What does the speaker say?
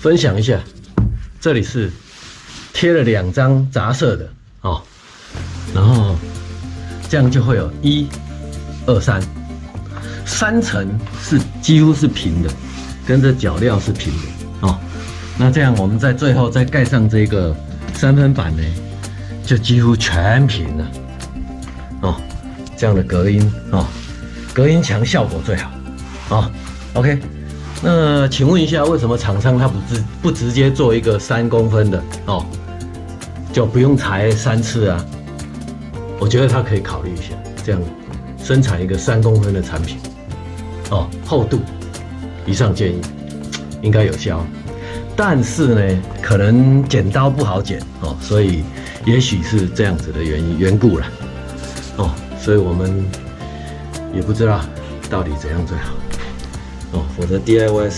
分享一下，这里是贴了2张杂色的哦，然后这样就会有1、2、3层是几乎是平的，跟这脚料是平的哦。那这样我们在最后再盖上这个3分板呢，就几乎全平了哦。这样的隔音哦，隔音墙效果最好哦。OK， 那请问一下，为什么厂商他不直接做一个3公分的哦，就不用裁3次啊？我觉得他可以考虑一下，这样生产一个3公分的产品哦，厚度，以上建议应该有效。但是呢，可能剪刀不好剪哦，所以也许是这样子的缘故啦哦，所以我们也不知道到底怎样最好哦，否则 DIY